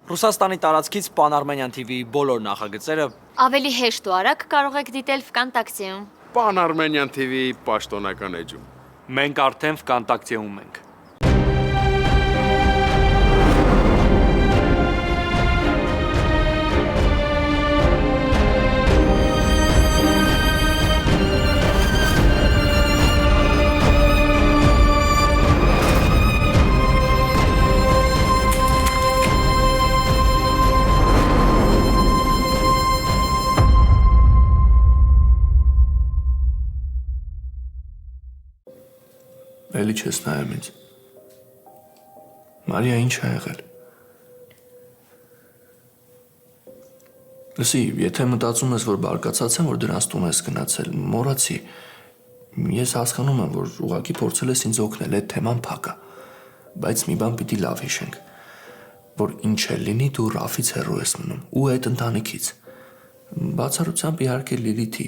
Ռուսաստանի տարածքից Pan-Armenian TV-ի բոլոր նախագծերը Ավելի հեշտ ու արագ կարող եք դիտել Վկանտակտեում։ Pan-Armenian TV-ի պաշտոնական էջում։ մենք արդեն Վկանտակտեում ենք։ Էլի չես նայում ինձ։ Մարիա, ինչ ա եղել։ Լսի, եթե մտածում ես, որ բարկացած եմ, որ դրանց տուն ես գնացել, մոռացի։ Ես հասկանում եմ, որ ուղղակի փորձել ես ինձ օգնել, այդ թեման փակ է։ Բայց մի բան պիտի լավ հիշենք, որ ինչ էլ լինի, դու Ռաֆից հեռու ես մնում, ու այդ ընտանիքից։ Բացառությամբ իհարկե Լիլիթի։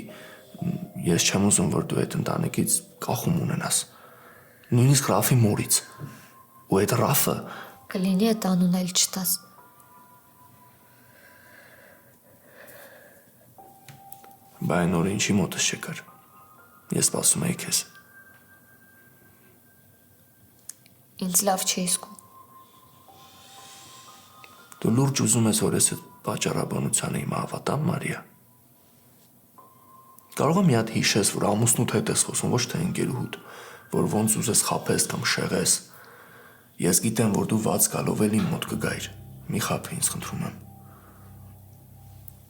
Ես չեմ ուզում, որ դու այդ ընտանիքից կախում ունենաս։ Նույնիսկ Ռաֆի մորից։ Ու այդ Ռաֆը Կլինի այդ անուն էլ չտաս։ Բա այն օրը ինչի մոտս չեկար։ Ես սպասում էի քեզ։ Ինձ լավ չի զգում։ Դու լուրջ ուզում ես, որ ես այդ պատճառաբանությանը իմ հավատամ, Մարիա։ Կարող եմ մի հատ հիշես, որ ամուսնուդ հետ ես խոսում, ոչ թե ընկերուհուդ, որ ոնց ուզես խաբես կամ շեղես։ Ես գիտեմ, որ դու ված գալով էլ իմ մոտ կգայր։ Մի խաբի ինձ, խնդրում եմ։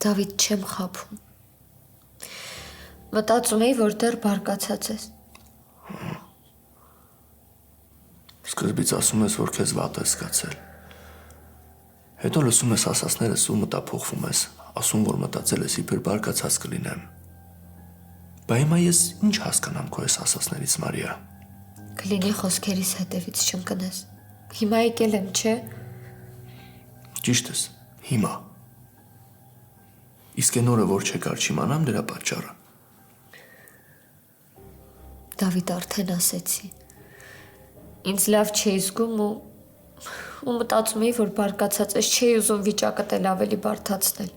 Դավիթ, չեմ խաբում։ Մտածում էի, որ դեռ բարկացած ես։ Սկզբից ասում ես, որ քեզ վատ ես զգացել։ Հետո լսում ես ասածներս ու մտափոխվում ես, ասում, որ մտածել ես իբր բարկացած կլինեմ։ Բա հիմա ես ինչ հասկանամ քո այս ասածներից, Մարիա։ Կլինի խոսքերիս հետևից չընկնես։ Հիմա եկել եմ, չէ։ Ճիշտ ես, հիմա։ Իսկ այն օրը որ չեկար չիմանամ դրա պատճառը։ Դավիթ, արդեն ասեցի։ Ինձ լավ չի զգում ու մտածում էի, որ բարկացած ես, չէի ուզում վիճակդ էլ ավելի բարդացնել։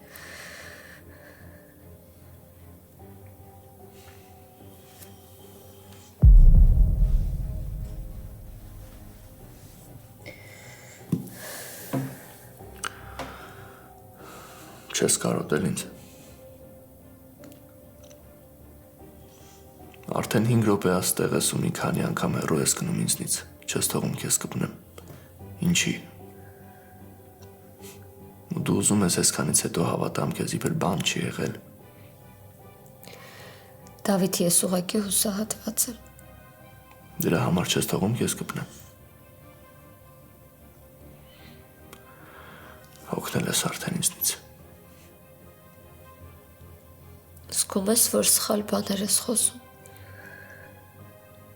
Չես կարոտել ինձ։ Արդեն 5 րոպե աստեղ ես ու մի քանի անգամ հեռու ես գնում ինձնից, չես թողում քեզ կպնեմ։ Ինչի։ Ու դու ուզում ես այսքանից հետո հավատամ քեզ իբր բան չի եղել։ Դավիթ, ես ուղղակի հուսահատված եմ։ Դրա համար չես թողում քեզ կպնեմ։ Հոգնել ես արդեն ինձնից։ Զգում ես, որ սխալ բաներ ես խոսում։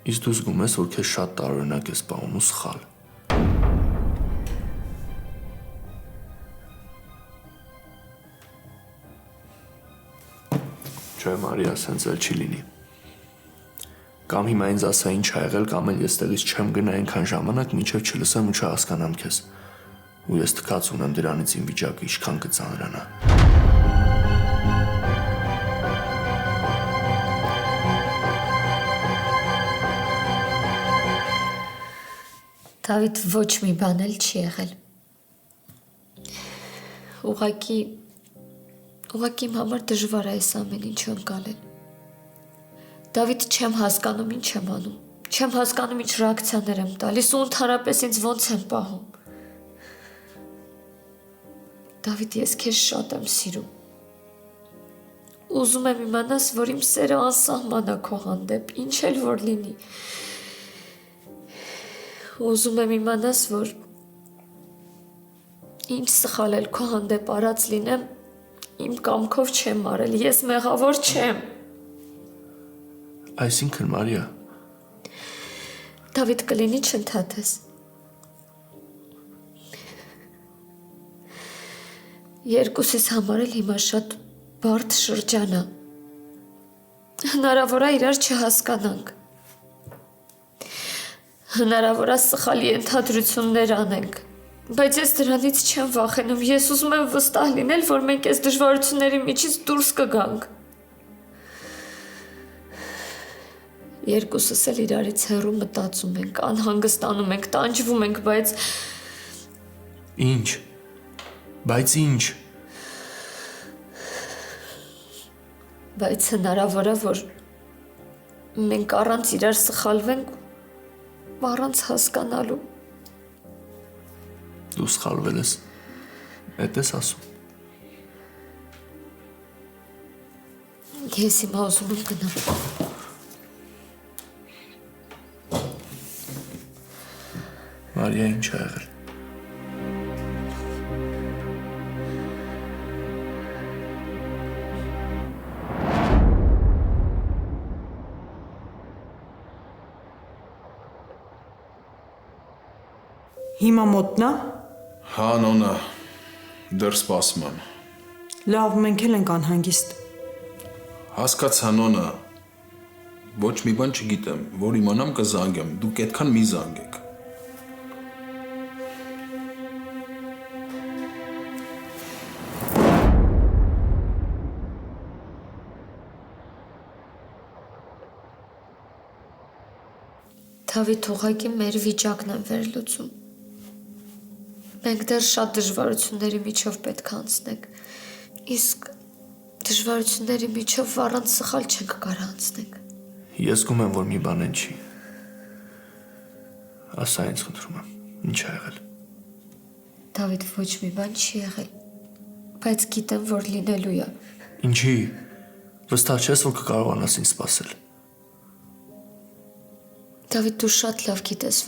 Իսկ դու զգում ես, որ քեզ շատ տարօրինակ ես պահում ու սխալ։ Չէ, Մարիա, սենց էլ չի լինի։ Կամ հիմա ինձ ասա ինչ ա եղել, կամ էլ ես տեղից չեմ գնա այնքան ժամանակ, մինչև չլսեմ ու չհասկանամ քեզ։ Ու ես թքած ունեմ դրանից իմ վիճակը ինչքան կծանրանա։ Դավիթ, ոչ մի բան էլ չի եղել։ Ուղղակի իմ համար դժվար է այս ամեն ինչը ընկալել։ Դավիթ, չեմ հասկանում ինչ եմ անում։ Չեմ հասկանում ինչ ռեակցիաներ եմ տալիս ու ընդհանրապես ինձ ոնց եմ պահում։ Դավիթ, ես քեզ շատ եմ սիրում։ Ուզում եմ իմանաս, որ իմ սերը անսահման է քո հանդեպ, ինչ էլ որ լինի։ Ուզում եմ իմանաս, որ ինչ սխալ էլ քո հանդեպ արած լինեմ, իմ կամքով չեմ արել, ես մեղավոր չեմ։ Այսինքն, Մարիա։ Դավիթ, կլինի չընդհատես։ Երկուսիս համար էլ հիմա շատ բարդ շրջան է։ Հնարավոր է իրար չհասկանանք։ Հնարավոր է սխալ ենթադրություններ անենք։ Բայց ես դրանից չեմ վախենում, ես ուզում եմ վստահ լինել, որ մենք այս դժվարությունների միջից դուրս կգանք։ Երկուսս էլ իրարից հեռու մտածում ենք, անհանգստանում ենք, տանջվում ենք, բայց… Ինչ։ Բայց ինչ։ Բայց հնարավոր է, որ մենք առանց իրար սխալվենք, առանց հասկանալու։ Դու սխալվել ես։ Էդ ես ասում։ Ես հիմա ուզում եմ գնամ։ Մարիա, ինչ ա եղել։ Հիմա մոտնա։ Հա, նոնա, դեռ սպասում եմ։ Լավ, մենք էլ ենք անհանգիստ։ Հասկացա, նոնա, ոչ մի բան չգիտեմ, որ իմանամ կզանգեմ, դուք այդքան մի զանգեք։ Դավիթ, ուղղակի մեր վիճակն են վերլուծում։ Մենք դեռ շատ դժվարությունների միջով պետք է անցնենք, իսկ դժվարությունների միջով առանց սխալ չենք կարող անցնենք։ Ես զգում եմ, որ մի բան են չի։ Ասա ինձ խնդրում եմ, ինչ ա եղել։ Դավիթ, ոչ մի բան չի եղել, բայց գիտեմ, որ լինելու է։ Ինչի։ Վստահ չես, որ կկարողանաս ինձ սպասել։ Դավիթ, դու շատ լավ գիտես,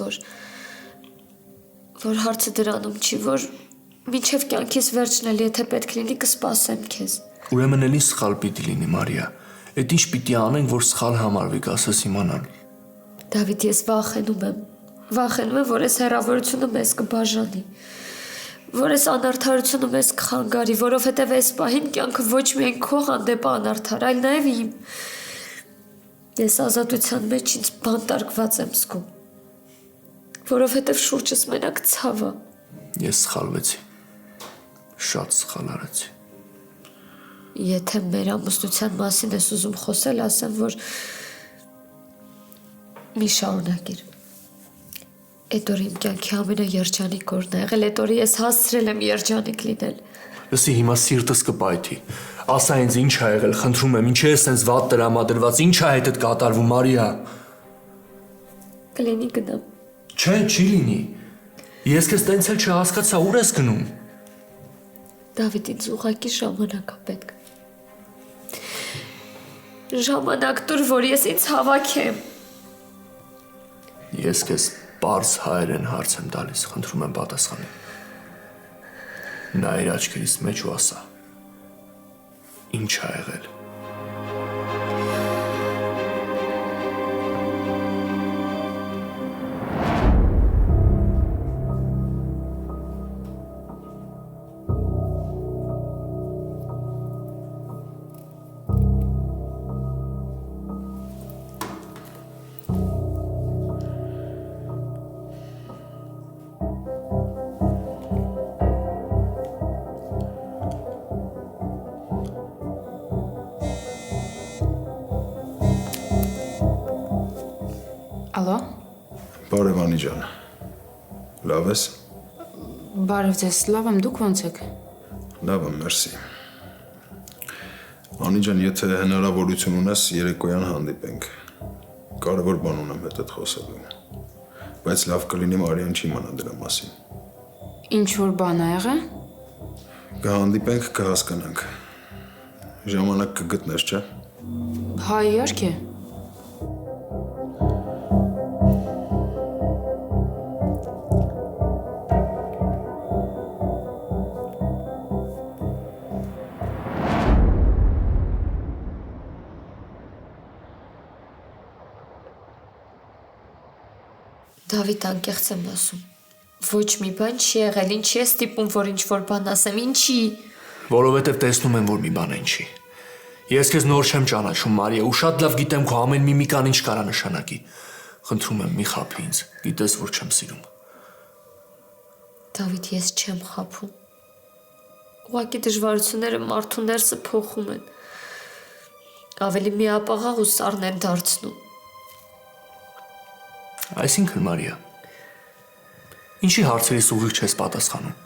որ հարցը դրանում չի, որ մինչև կյանքիս վերջն էլ, եթե պետք լինի, կսպասեմ քեզ։ Ուրեմն էլի սխալ պիտի լինի, Մարիա։ Էդ ինչ պիտի անենք, որ սխալ համարվի, կասես իմանան։ Դավիթ, ես վախենում եմ, որ այս հեռավորությունը մեզ կբաժանի, որ այս անարդարությունը մեզ կխանգարի, որովհետև այս պահին կյանքը ոչ միայն քո հանդեպ անարդար, այլ նաև իմ։ Ես ազատության մեջ ինձ բանտարկված եմ զգում, որովհետև շուրջս մենակ ցավ է։ Ես սխալվեցի։ Շատ սխալ արեցի։ Եթե մեր ամուսնության մասին ես ուզում խոսել, ասեմ, որ մի շարունակիր։ Էդ օրը իմ կյանքի ամենաերջանիկ օրն է եղել, էդ օրը ես հասցրել եմ երջանիկ լինել։ Լսի, հիմա սիրտս կպայթի։ Ասա ինձ ինչ ա եղել, խնդրում եմ, ինչի ես սենց վատ տրամադրված, ինչ ա հետդ կատարվում, Մարիա։ Կլինի գնամ։ Չէ, չի լինի։ Ես քեզ տենց էլ չհասկացա, ուր ես գնում։ Դավիթ, ինձ ուղղակի ժամանակ է պետք։ Ժամանակ տուր, որ ես ինձ հավաքեմ։ Ես քեզ պարզ հայերեն հարց եմ տալիս, խնդրում եմ պատասխանի։ Նայիր աչքերիս մեջ ու ասա։ Ինչ ա եղել։ Ալո, Բարև Անի ջան։ Լավ ես։ բարև ձեզ, լավ եմ, դուք ոնց եք։ Լավ եմ, մերսի։ Անի ջան, եթե հնարավորություն ունես, երեկոյան հանդիպենք։ Կարևոր բան ունեմ հետդ խոսելու։ Բայց լավ կլինի Մարիան չիմանա դրա մասին։ Ինչ որ բան ա եղել։ Կհանդիպենք, կհասկանանք։ Ժամանակ կգտնես, չէ՞։ Հա, իհարկե։ Դավիթ, անկեղծ եմ ասում։ Ոչ մի բան չի եղել, ինչի ես ստիպում, որ ինչ-որ բան ասեմ, ինչի։ Որովհետև տեսնում եմ, որ մի բան են չի։ Ես քեզ նոր չեմ ճանաչում, Մարիա, ու շատ լավ գիտեմ քո ամեն մի կան ինչ կարա նշանակի։ Խնդրում եմ, մի խաբի ինձ, գիտես, որ չեմ սիրում։ Դավիթ, ես չեմ խաբում։ Ուղղակի դժվարությունները մարդու ներսը փոխում են։ Ավելի միապաղաղ ու սառն են դարձնում։ Այսինքն, Մարիա, ինչի հարցերիս ուղիղ չես պատասխանում։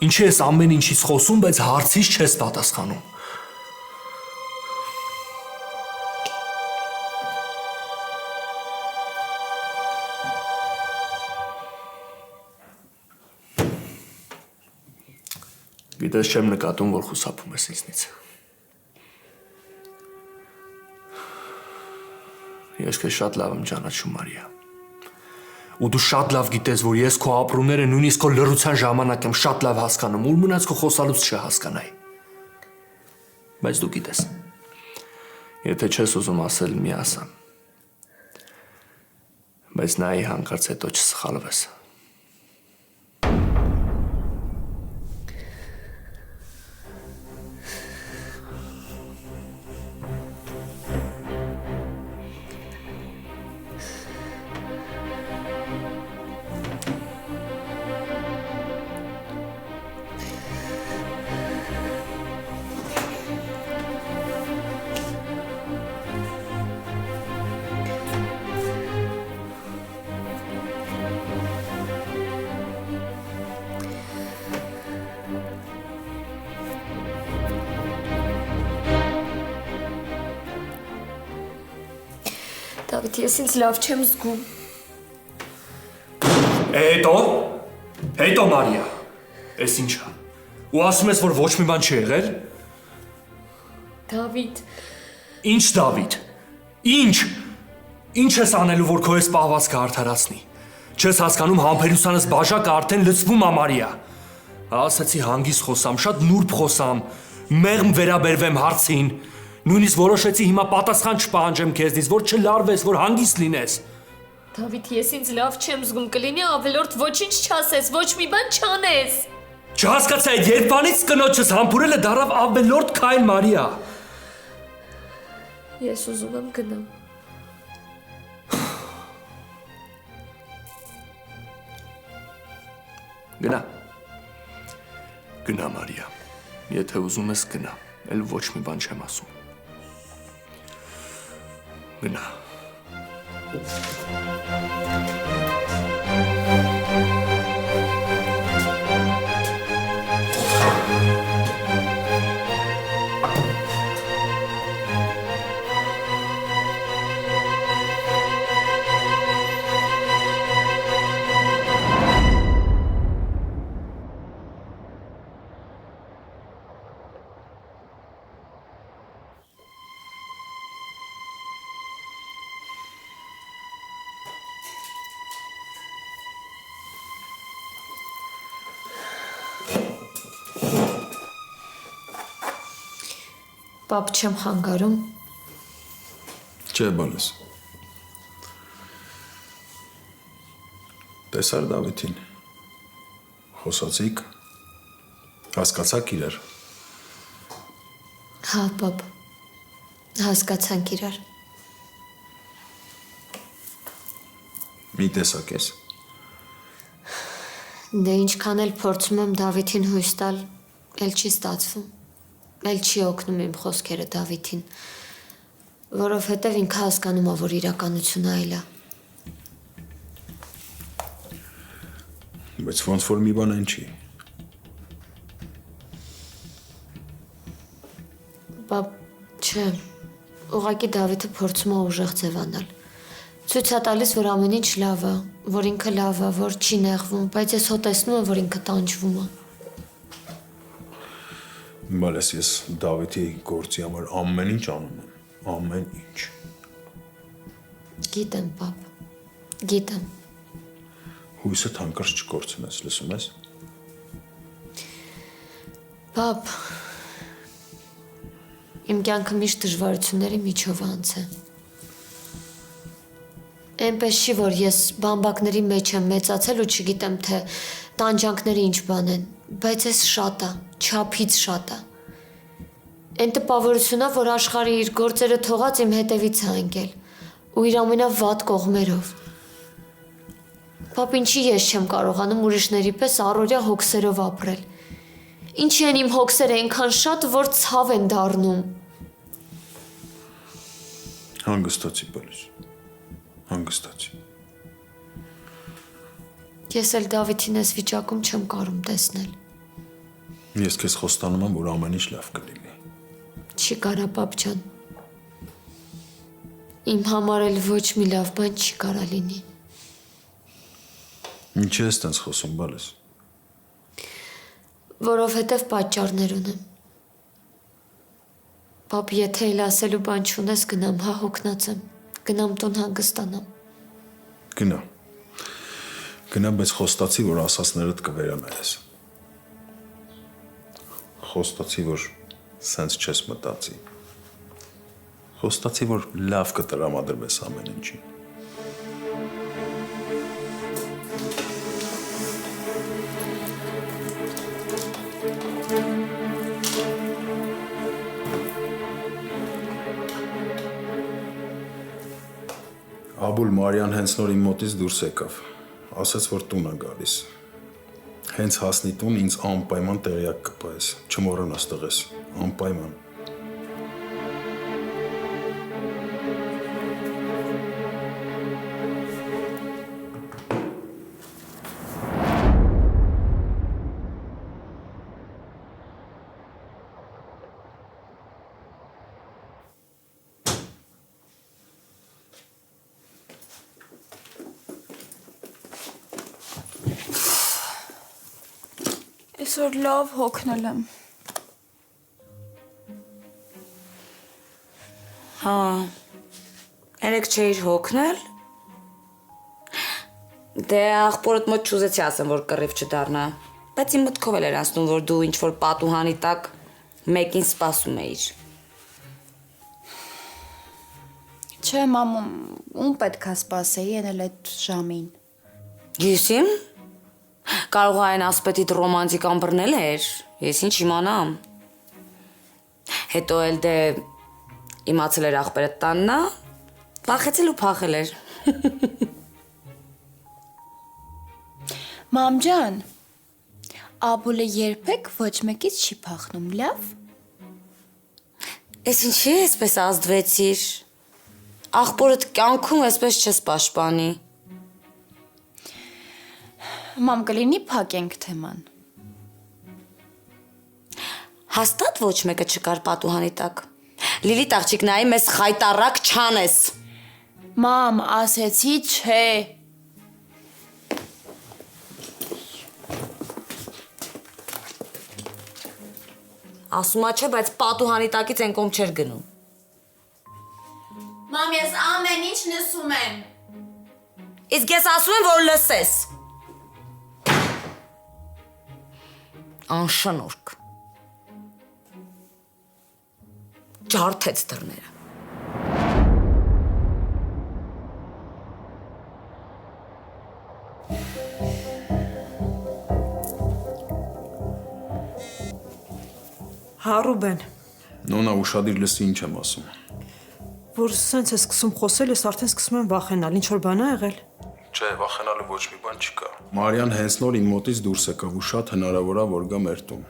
Ինչի ես ամեն ինչից խոսում, բայց հարցից չես պատասխանում։ Գիտես, չեմ նկատում, որ խուսափում ես ինձնից։ Ես քեզ շատ լավ եմ ճանաչում, Մարիա։ Ու դու շատ լավ գիտես, որ ես քո ապրումները նույնիսկ քո լռության ժամանակ եմ շատ լավ հասկանում, ու մնաց քո խոսալուց չհասկանայի։ Բայց դու գիտես։ Եթե չես ուզում ասել, մի ասա։ Բայց նայի հանկարծ հետո չսխալվես։ Դավիթ, ես ինձ լավ չեմ զգում։ Հետո Մարիա, ես ինչա։ Ու ասում ես, որ ոչ մի բան չի եղել։ Դավիթ, Ինչ Դավիթ։ Ինչ ես անելու, որ քո այս պահվածքը արդարացնի։ Չես հասկանում, համբերությանս բաժակը արդեն լցվում է, Մարիա։ Ասացի հանգիստ խոսամ, շատ նուրբ խոսամ, մեղմ վերաբերվեմ հարցին։ Նույնիսկ որոշեցի հիմա պատասխան չպահանջեմ քեզնից, որ չլարվես, որ հանգիստ լինես։ Դավիթ, ես ինձ լավ չեմ զգում, կլինի ավելորդ ոչինչ չասես, ոչ մի բան չանես։ Չհասկացա, այդ երբանից կնոջս համբուրելը դարավ ավելորդ քայլ, Մարիա։ Ես ուզում եմ գնամ։ Գնա, Մարիա։ Եթե ուզում ես գնա, էլ ոչ մի բան չեմ ասում։ Գնա։ Պապ, չեմ խանգարում։ Չէ, բալես։ Տեսար Դավիթին։ Խոսացիք։ Հասկացաք իրար։ Հա, պապ, հասկացանք իրար։ Մի տեսակ ես։ Դե ինչքան էլ փորձում եմ Դավիթին հույս տալ, էլ չի ստացվում։ Էլ չի օգնում իմ խոսքերը Դավիթին, որովհետև ինքը հասկանում է, որ իրականությունը այլ է։ Բայց ոնց որ մի բան այն չի։ Պապ, չէ, ուղղակի Դավիթը փորձում է ուժեղ ձևանալ։ Ցույց է տալիս, որ ամեն ինչ լավ է, որ ինքը լավ է, որ չի նեղվում, բայց ես հո տեսնում եմ, որ ինքը տանջվում է։ Բալես, ես Դավիթի գործի համար ամեն ինչ անում եմ, ամեն ինչ։ Գիտեմ, պապ, գիտեմ։ Հույսդ հանկարծ չկորցնես, լսում ես։ Պապ, իմ կյանքը միշտ դժվարությունների միջով անցել։ Այնպես չի, որ ես բամբակների մեջ եմ մեծացել ու չգիտեմ, թե տանջանքները ինչ բան են, բայց ես շատ է, չափից շատ է։ Այն տպավորությունա, որ աշխարհը իր գործերը թողած իմ հետևից է ընկել ու իր ամենավատ կողմերով։ Պապ, ինչի ես չեմ կարողանում ուրիշների պես առօրյա հոգսերով ապրել։ Ինչի են իմ հոգսերը այնքան շատ, որ ցավ են դառնում։ Հանգստացի, բալիս։ Հանգստացի։ Ես էլ Դավիթին այս վիճակում չեմ կարում տեսնել։ Ես քեզ խոստանում եմ, որ ամեն ինչ լավ կլինի։ Չի կարա, պապ ջան։ Իմ համար էլ ոչ մի լավ բան չի կարա լինի։ Ինչի ես տենց խոսում, բալիս։ Որովհետև պատճառներ ունեմ։ Պապ, եթե էլ ասելու բան չունես, գնամ, հա հոգնած եմ։ Գնամ տուն հանգստանամ։ Գնա։ Գնա, բայց խոստացի, որ ասածներդ կվերանայես։ Խոստացի, որ սենց չես մտածի։ Խոստացի, որ լավ կտրամադրվես ամեն ինչին։ Աբուլ Մարիան հենց նոր իմ մոտից դուրս եկավ, ասաց, որ տուն է գալիս։ Հենց հասնի տուն ինձ անպայման տեղյակ կպայես, չմոռանաս տղես, անպայման։ Այսօր լավ հոգնել եմ։ Հա, երեք չէիր հոգնել։ Դե աղբորդ մոտ չուզեցի ասեմ, որ կռիվ չդառնա, բայց իմ մտքով էլ էր անցնում, որ դու ինչ-որ պատուհանի տակ մեկին սպասում էիր։ Չէ, մամում, ում պետք է սպասեի ենել այդ ժամին։ Եսիմ։ Կարող է այն ասպետիտ ռոմանտիկ ամբռնել էր, ես ինչ իմանամ։ Հետո էլ դե իմացել էր աղբերդ տաննա, վախեցել ու փախել էր։ Մամ ջան, Աբուլը երբեք ոչ մեկից չի փախնում, լավ։ Ես ինչի էսպես ազդվեցիր։ Աղբորդ կյանքում էսպես չես պաշտպանի։ Մամ, կլինի փակենք թեման։ Հաստատ ոչ մեկը չկար պատուհանի տակ։ Լիլիթ աղջիկ նայի մեզ խայտառակ չանես։ Մամ, ասեցի չէ։ Ասումա չէ, բայց պատուհանի տակից են կողմ չեր գնում։ Մամ, ես ամեն ինչ լսում եմ։ Իսկ ես ասում եմ, որ լսես։ Անշնորհք։ Ջարդեց դռները։ Հա, Ռուբեն, Նոնա ուշադիր լսի ինչ եմ ասում։ որ սենց է սկսում խոսել, ես արդեն սկսում եմ վախենալ, ինչ որ բան է եղել։ Չէ, վախենալու ոչ մի բան չկա։ Մարիան հենց նոր իմ մոտից դուրս եկավ ու շատ հնարավոր է, որ գա մեր տուն։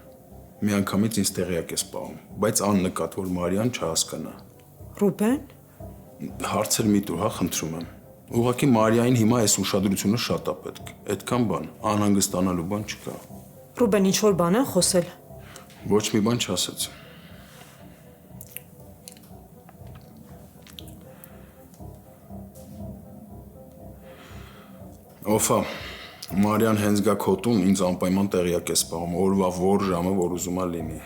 Միանգամից ինձ տեղյակ ես պահում, բայց աննկատ, որ Մարիան չհասկանա։ Ռուբեն, Հարցեր մի տուր, հա, խնդրում եմ։ Ուղղակի Մարիային հիմա այս ուշադրությունը շատ է պետք։ Այդքան բան, անհանգստանալու բան չկա։ Ռուբեն, ինչ որ բան են խոսել։ Ոչ մի բան չասեց։ Օֆա, Մարիան հենց գա քո տուն, ինձ անպայման տեղյակ ես պահում, օրվա որ ժամը, որ ուզում է լինի։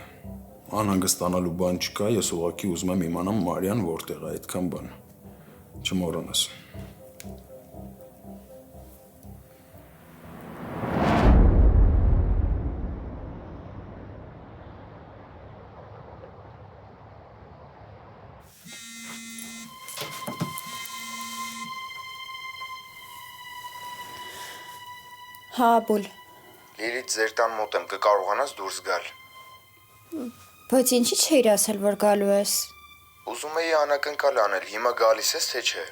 Անհանգստանալու բան չկա, ես ուղղակի ուզում եմ իմանամ Մարիան որտեղ է, այդքան բան։ Չմոռանաս։ Հա, Աբուլ։ Լիլիթ, ձեր տան մոտ եմ, կկարողանաս դուրս գալ։ Բայց ինչի չէիր ասել, որ գալու ես։ Ուզում էի անակնկալ անել, հիմա գալիս ես, թե չէ։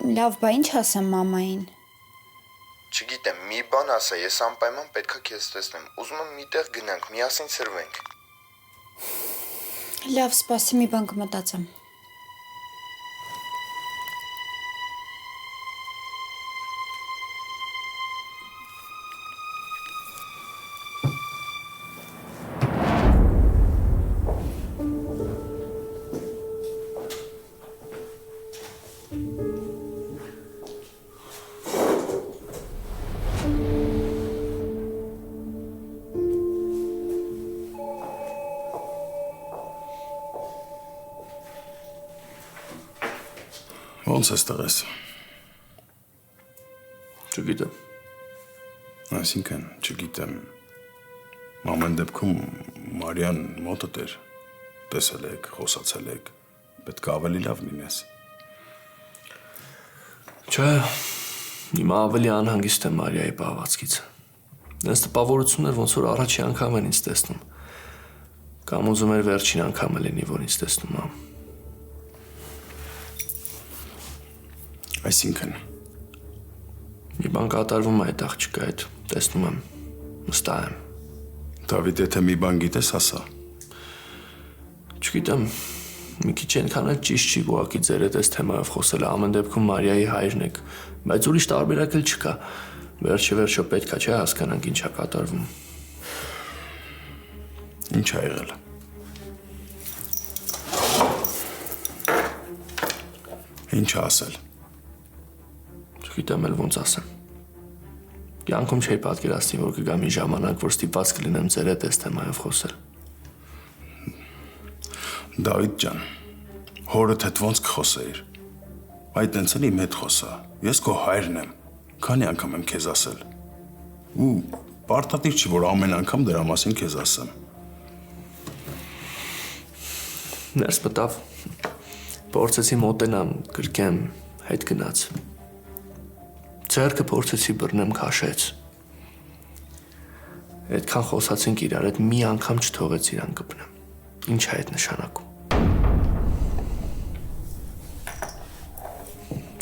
Լավ, բա ինչ ասեմ մամային։ Չգիտեմ, մի բան ասա, ես անպայման պետքա քեզ տեսնեմ։ Ուզում եմ միտեղ գնանք, միասին սրվենք։ Լավ, սպասի, մի բան կմտածեմ։ Ոնց ես տղես։ Չգիտեմ։ Այսինքն, չգիտեմ։ Ամեն դեպքում Մարիան մոտդ էր։ Տեսել եք, խոսացել եք։ Պետք է ավելի լավ լինես։ Չէ, հիմա ավելի անհանգիստ եմ Մարիայի պահվածքից։ Այս տպավորությունն էր, ոնց որ առաջի անգամ են ինձ տեսնում։ Կամ ուզում էր վերջին անգամը լինի, որ ինձ տեսնում է։ Այսինքն, Մի բան կատարվում է այդ աղջկա հետ, տեսնում եմ, վստահ եմ։ Դավիթ, եթե մի բան գիտես, ասա։ Չգիտեմ, մի քիչ այնքան էլ ճիշտ չի ուղղակի ձեր հետ այս թեմայով խոսելը, ամեն դեպքում Մարիայի հայրն եք, բայց ուրիշ տարբերակ էլ չկա։ Վերջը պետք է չէ հասկանանք ինչ է կատարվում։ Ինչ ա եղել։ Ինչ ա ասել։ Չգիտեմ էլ ոնց ասեմ։ Կյանքում չէի պատկերացնի, որ կգա մի ժամանակ, որ ստիպված կլինեմ ձեր հետ այս թեմայով խոսել։ Դավիթ ջան, հորդ հետ ոնց կխոսեիր։ Այդ տենց էլ իմ հետ խոսա։ Ես քո հայրն եմ։ Քանի անգամ եմ քեզ ասել։ Ու պարտադիր չի, որ ամեն անգամ դրա մասին քեզ ասեմ։ Ներս մտավ։ Փորձեցի մոտենամ, գրկեմ, հետ գնաց։ Ձեռքը փորձեցի բռնեմ, քաշեց։ Այդքան խոսացինք իրար հետ, մի անգամ չթողեց իրան կպնեմ։ Ինչ է այդ նշանակում։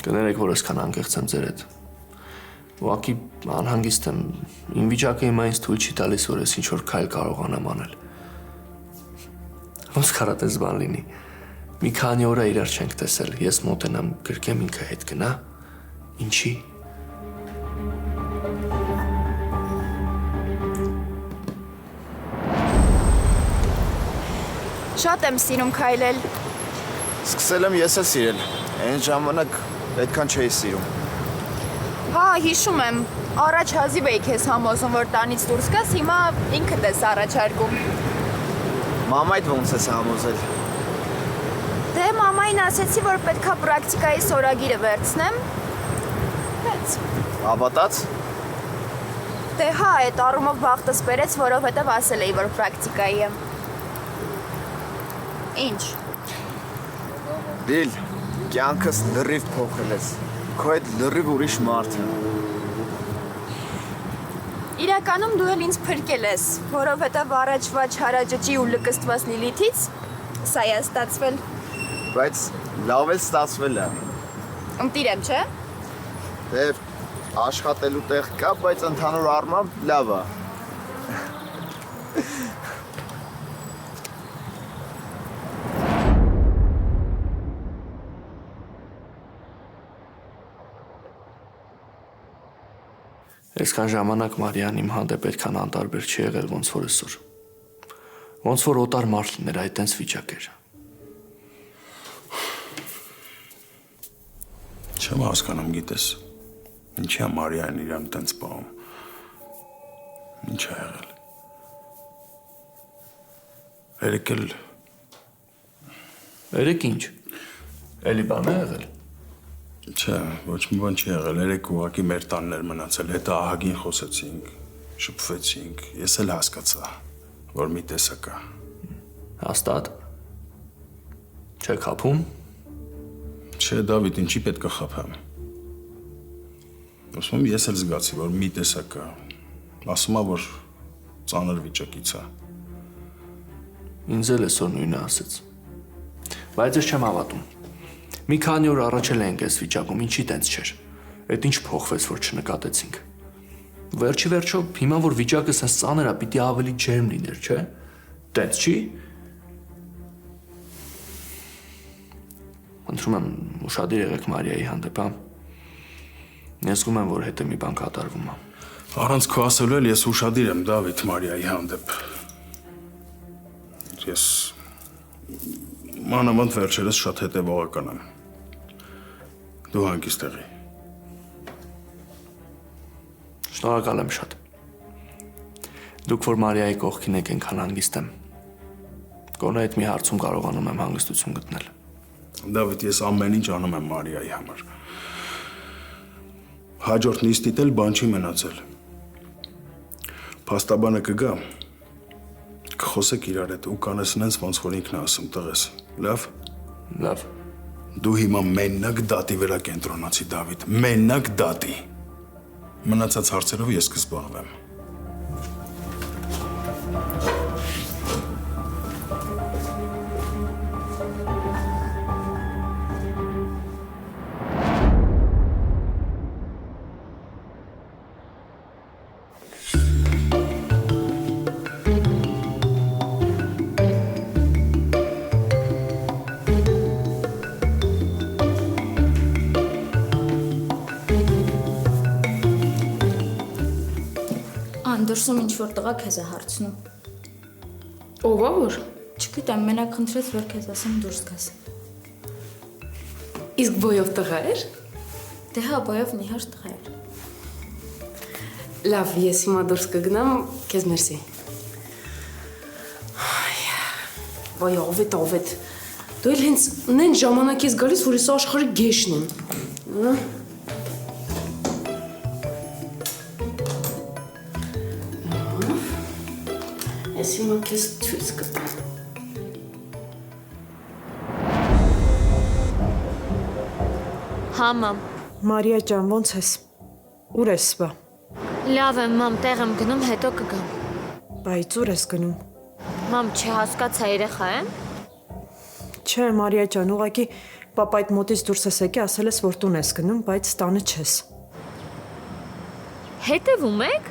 Կներեք, որ այսքան անկեղծ եմ ձեր հետ։ Ուղղակի անհանգիստ եմ։ Իմ վիճակը հիմա ինձ թույլ չի տալիս, որ ես ինչ-որ քայլ կարողանամ անել։ Ոնց կարա բան լինի։ Մի քանի օր է իրար չենք տեսել։ Ես մոտենամ, գրկեմ, ինքը հետ գնա։ Ինչի։ Շատ եմ սիրում քայլել։ Սկսել եմ ես էլ սիրել։ Այն ժամանակ այդքան չէի սիրում։ Հա, հիշում եմ։ Առաջ հազիվ էի քեզ համոզում, որ տանից դուրս գաս, հիմա ինքդ ես առաջարկում։ Մամայդ ոնց ես համոզել։ Դե մամային ասեցի, որ պետքա պրակտիկայի սորագիրը վերցնեմ։ Բայց Հավատաց։ դե հա, այդ առումով բախտս բերեց, որովհետև ասել էի, որ պրակտիկայի եմ։ Ինչ։ Բիլ, կյանքս լրիվ փոխել ես։ Քո այդ լրիվ ուրիշ մարդ է։ Իրականում դու էլ ինձ փրկել ես, որովհետև առաջվա չարաճճի ու լկստված Լիլիթից սա է ստացվել։ Բայց լավ էլ ստացվել է։ Ընտիր եմ, չէ։ Դե աշխատելու տեղ կա, բայց ընդհանուր առմամբ լավ է։ Այսքան ժամանակ Մարիան իմ հանդեպ այդքան անտարբեր չի եղել, ոնց որ այսօր։ Ոնց որ օտար մարդ լիներ այդ տենց վիճակ էր։ Չեմ հասկանում, գիտես։ Ինչի է Մարիան իրան տենց պահում։ Ինչ ա եղել։ Երեք ինչ։ Էլի բան է եղել։ Չէ, ոչ մի բան չի եղել, երեք ուղղակի մեր տաններ մնացել, հետո ահագին խոսեցինք, շփվեցինք, ես էլ հասկացա, որ մի տեսակ է։ Հաստատ։ Չէ խափում։ Չէ, Դավիթ, ինչի պետք է խափեմ։ Ասում եմ, ես էլ զգացի, որ մի տեսակ է, ասում է, որ ծանր վիճակից է։ Ինձ էլ այսօր նույնը ասեց։ Բայց ես չեմ հավատում։ Մի քանի օր առաջ էլ ենք այս վիճակում, ինչի տենց չէր։ Այդ ինչ փոխվեց, որ չնկատեցինք։ Վերջի վերջո, հիմա որ վիճակը սենց ծանր է, պիտի ավելի ջերմ լիներ, չէ՞։ Տենց չի։ Խնդրում եմ, ուշադիր եղեք Մարիայի հանդեպ, հա։ Ես զգում եմ, որ հետը մի բան կատարվում է։ Առանց քո ասելու էլ ես ուշադիր եմ Դավիթ Մարիայի հանդեպ։ Ես մանավանդ վերջերս շատ հետևողական եմ։ Դու հանգիստ եղի։ Շնորհակալ եմ շատ։ Դուք որ Մարիայի կողքին եք այնքան հանգիստ եմ։ Գոնե այդ մի հարցում կարողանում եմ հանգստություն գտնել։ Դավիթ, ես ամեն ինչ անում եմ Մարիայի համար։ Հաջորդ նիստիդ էլ բան չի մնացել։ Փաստաբանը կգա, կխոսեք իրար հետ ու կանես ոնց որ ինքն է ասում տղես։ Լավ։ Լավ։ Դու հիմա մենակ դատի վրա կենտրոնացի, Դավիթ, մենակ դատի։ Մնացած հարցերով ես կզբաղվեմ։ Դրսում ինչ-որ տղա քեզ է հարցնում։ Ով է որ։ Չգիտեմ, մենակ խնդրեց, որ քեզ ասեմ դուրս գաս։ Իսկ բոյով տղա էր։ Դե հա, բոյով նիհար տղա էր։ Լավ, ես հիմա դուրս կգնամ, քեզ մերսի։ Ոյ, ով է։ Դու էլ հենց նեն ժամանակ ես գալիս, որ ես աշխարհի գեշն եմ։ Ես հիմա քեզ ցույց կտամ։ Հա, մամ։ Մարիա ջան, ո՞նց ես։ Ուր ես սպա։ Լավ եմ, մամ, տեղ եմ գնում, հետո կգամ։ Բայց ուր ես գնում։ Մամ, չհասկացա, երեխա եմ։ Չէ, Մարիա ջան, ուղղակի պապայդ մոտից դուրս ես եկի, ասել ես, որ տուն ես գնում, բայց տանը չես։ Հետևում եք։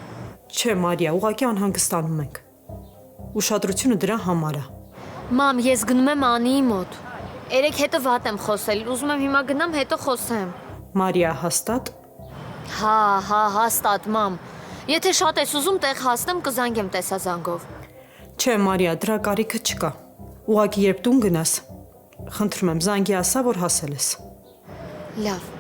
Չէ, Մարիա, ուղղակի անհանգստանում ենք։ Ուշադրությունը դրա համար է։ Մամ, ես գնում եմ Անիի մոտ։ Երեք հետո վատ եմ խոսել, ուզում եմ հիմա գնամ, հետո խոսեմ։ Մարիա, հաստատ։ Հա, հաստատ, մամ։ Եթե շատ ես ուզում, տեղ հասնեմ, կզանգեմ տեսազանգով։ Չէ, Մարիա, դրա կարիքը չկա։ Ուղղակի երբ տուն գնաս, խնդրում եմ, զանգի ասա, որ հասել ես։ Լավ։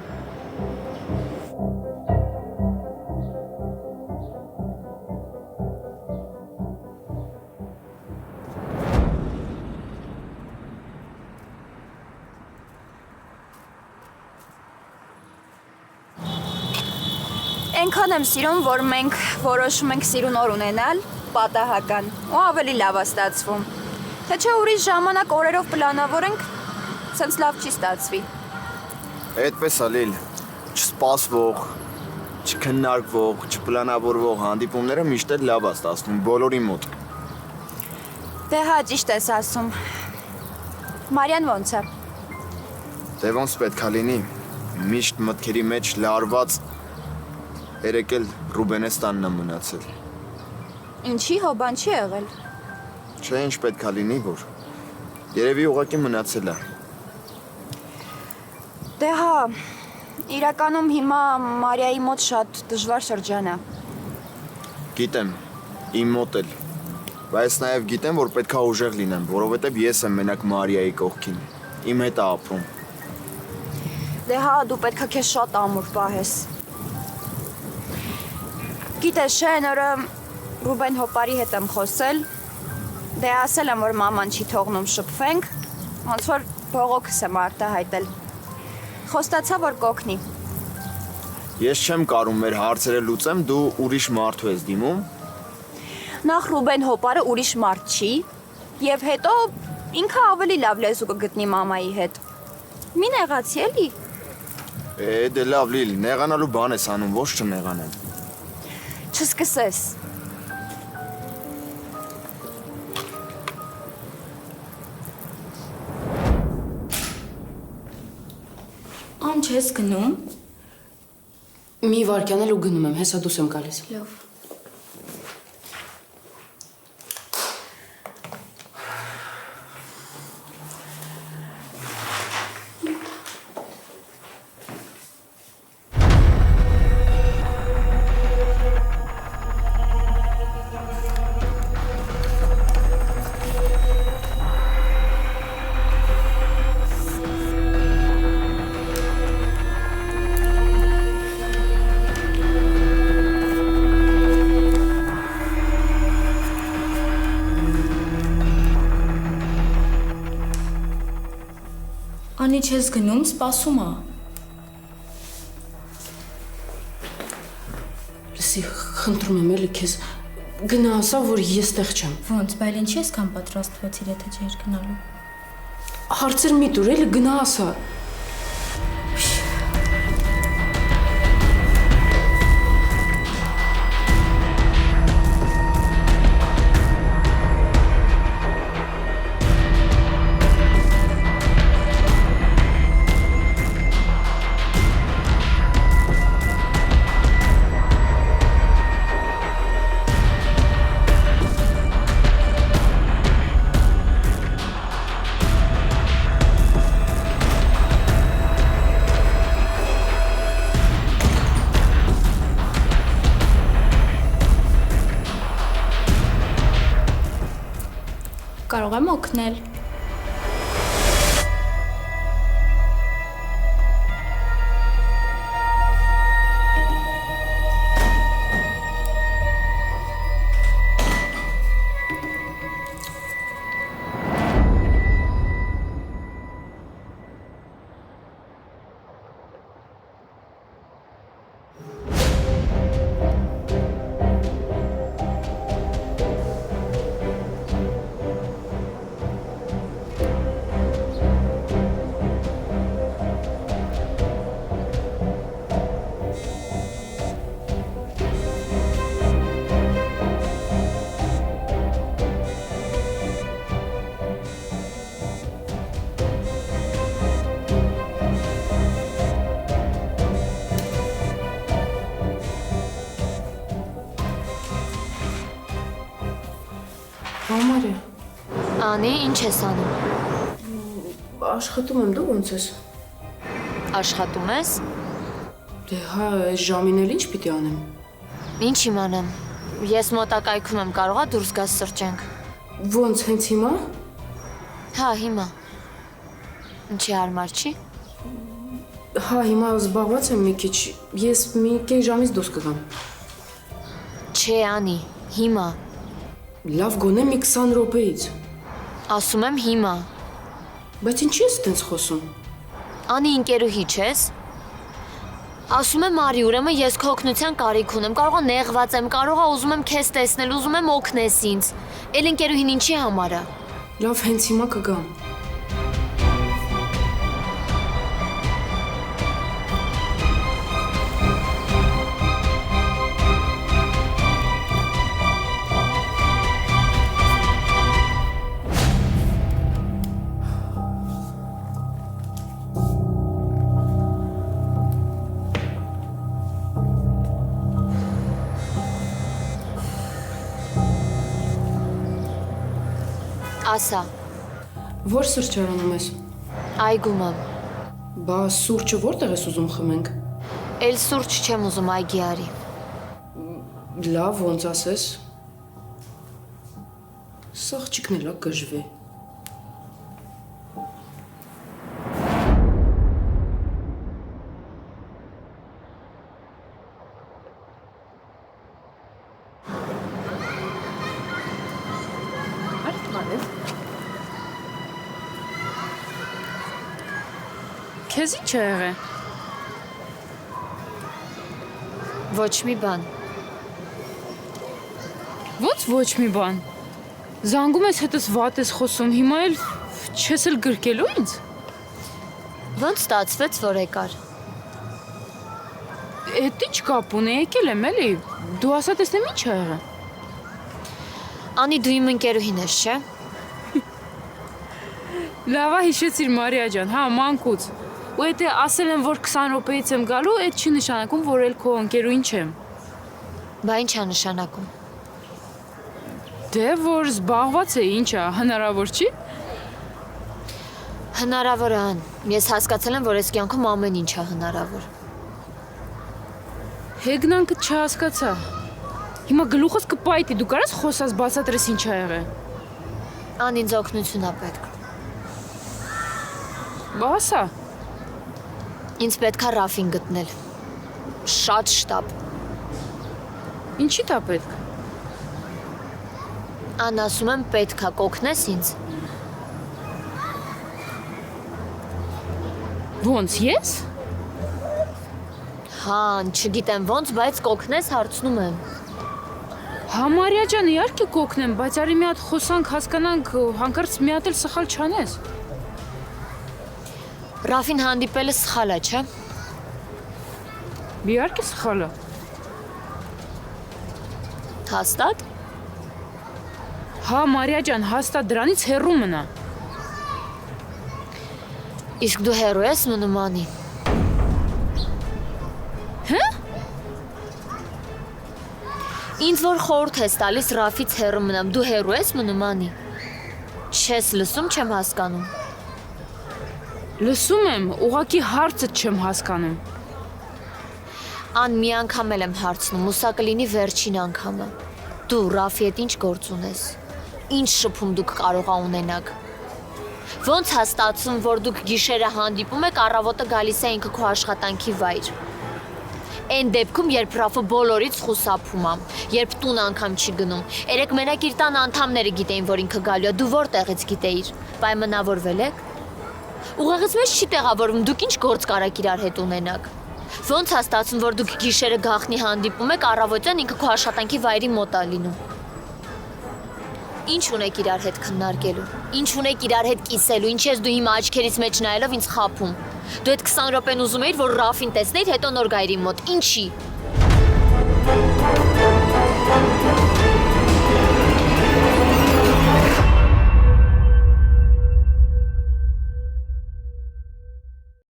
Այնքան եմ սիրում, որ մենք որոշում ենք սիրուն օր ունենալ, պատահական, ու ավելի լավ է ստացվում։ Թե չէ ուրիշ ժամանակ օրերով պլանավորենք, սենց լավ չի ստացվի։ Այդպես է Լիլ, չսպասվող, չքննարկվող, չպլանավորվող հանդիպումները միշտ էլ լավ է ստացվում բոլորի մոտ։ Դե հա, ճիշտ ես ասում։ Մարիան ո՞նց է։ Դե ոնց պետք է լինի, միշտ մտքերի մեջ լարված երեք էլ Ռուբենստանն է մնացել։ Ինչի հոբան չի եղել։ Չէ, ինչ պետք է լինի, որ երևի ուղղակի մնացել է։ Դե հա, իրականում հիմա Մարիայի մոտ շատ դժվար շրջան է։ Գիտեմ, իմ մոտ էլ, բայց նաև գիտեմ, որ պետք է ուժեղ լինեմ, որովհետև ես եմ մենակ Մարիայի կողքին, իմ հետ է ապրում։ Դե հա, դու պետք է քեզ շատ ամուր պահես։ Գիտես, շեն օրը Ռուբեն հոպարի հետ եմ խոսել, դե ասել եմ, որ մաման չի թողնում շփվենք, ոնց որ բողոքս եմ արտահայտել։ Խոստացա, որ կօգնի։ Ես չեմ կարում մեր հարցերը լուծեմ, դու ուրիշ մարդու ես դիմում։ Նախ Ռուբեն հոպարը ուրիշ մարդ չի, եւ հետո ինքը ավելի լավ լեզու կգտնի մամայի հետ։ Մի նեղացի էլի։ Դե լավ Լիլ, նեղանալու բան ես անում, ոչ չնեղանալ։ Չսկսես։ չես գնում։ Մի վարքյան էլ ու գնում եմ, հեսա դուս եմ գալիս։ Լավ։ Անի չես գնում, սպասում ա։ Լսի, խնդրում եմ էլի քեզ գնա ասա, որ ես տեղ չեմ։ Ոնց, բայց ինչի ես կան պատրաստվեցիր, եթե չէր գնալու։ Հարցեր մի տուր, էլի գնա ասա։ Կարող եմ օգնել։ Համարյա, Անի, ինչ ես անում։ աշխատում եմ, դու ոնց ես։ Աշխատում ես։ Դե հա, այս ժամին էլ ինչ պիտի անեմ։ Ինչ իմանամ։ Ես մոտակայքում եմ, կարողա դուրս գաս սրճենք։ Ոնց, հենց հիմա։ Հա, հիմա։ Ինչի հարմար չի։ Հա, հիմա զբաղված եմ մի քիչ։ Ես մի կես ժամից դուրս կգամ։ Չէ, Անի, հիմա։ Լավ, գոնե մի 20 րոպեից։ Ասում եմ հիմա։ Բայց ինչի ես այդպես խոսում։ Անի, ընկերուհի չես։ Ասում եմ արի, ուրեմն ես քո օգնության կարիք ունեմ, կարողա նեղված եմ, կարողա ուզում եմ քեզ տեսնել, ուզում եմ օգնես ինձ։ Էլ ընկերուհին ինչի համար է։ Լավ, հենց հիմա կգամ։ Ասա, Որ սրճարանում ես։ այգում եմ։ Բա սուրճը որտեղ ես ուզում խմենք։ Էլ սուրճ չեմ ուզում, այգի արի։ Լավ, ոնց ասես։ Սաղ չկնելա գժվե։ Քեզ ինչ է եղել։ Ոչ մի բան։ Ոնց ոչ մի բան։ Զանգում ես հետս վատ ես խոսում, հիմա էլ չես էլ գրկելու ինձ։ Ոնց ստացվեց, որ եկար։ Էդ ինչ կապ ունի, եկել եմ էլի։ Դու ասա տեսնեմ ինչ է եղել։ Անի, դու իմ ընկերուհին ես, չէ։ Լավա հիշեցիր Մարիա ջան, հա, մանկուց։ Ու եթե ասել եմ, որ 20 րոպեից եմ գալու, այդ չի նշանակում, որ էլ քո ընկերուին չեմ։ Բա ինչ է նշանակում։ Դե որ զբաղված է, ինչա, հնարավոր չի։ Հնարավոր է ան։ Ես հասկացել եմ, որ այս կյանքում ամեն ինչ է հնարավոր։ Հեգնանքը չհասկացա։ Հիմա գլուխս կպայտի, դու կարես խոսած բացատրես ինչ ա եղել։ Ան ինձ օգնություն է պետք։ Բա ասա։ Ինձ պետք է Ռաֆին գտնել։ Շատ շտապ։ Ինչի՞ դա պետք։ Ան ասում եմ պետք է կօգնես ինձ։ Ոնց ես։ Հա, չգիտեմ ոնց, բայց կօգնես հարցնում եմ։ Համարյա ջան, իհարկե կօգնեմ, բայց արի մի հատ խոսանք, հասկանանք, հանկարծ մի հատ էլ սխալ չանես։ Ռաֆին հանդիպելը սխալ է, չէ՞։ Իհարկե սխալ է։ Հաստատ։ Հա, Մարիա ջան, հաստատ դրանից հեռու մնա։ Իսկ դու հեռու ես մնում անի։ Հա՞։ Ինձ որ խորհուրդ ես տալիս Ռաֆից հեռու մնամ, դու հեռու ես մնում անի։ Չես լսում, չեմ հասկանում։ Լսում եմ, ուղղակի հարցդ չեմ հասկանում։ Ան մի անգամ էլ եմ հարցնում, ու սա կլինի վերջին անգամը։ Դու Ռաֆի հետ ինչ գործ ունես։ Ինչ շփում դուք կարող ա ունենաք։ Ոնց է ստացվում, որ դուք գիշերը հանդիպում եք, առավոտը գալիս է ինքը քո աշխատանքի վայր։ Այն դեպքում, երբ Ռաֆը բոլորից խուսափում է, երբ տուն անգամ չի գնում։ Երեք մենակ իր տան անդամները գիտեին, որ ինքը գալու է, դու որտեղից գիտեիր։ Պայմանավորվել եք։ Ուղեղից մեջ չի տեղավորվում, դուք ինչ գործ կարաք իրար հետ ունենաք։ Ոնց է ստացվում, որ դուք գիշերը գաղտնի հանդիպում եք, առավոտյան ինքը քո աշխատանքի վայրի մոտ է լինում։ Ինչ ունեք իրար հետ քննարկելու։ Ինչ ունեք իրար հետ կիսելու, ինչ ես դու հիմա աչքերից մեջ նայելով ինձ խաբում։ Դու այդ 20 րոպեն ուզում էիր, որ Ռաֆին տեսնեիր, հետո նոր գայրի մոտ։ Ինչի։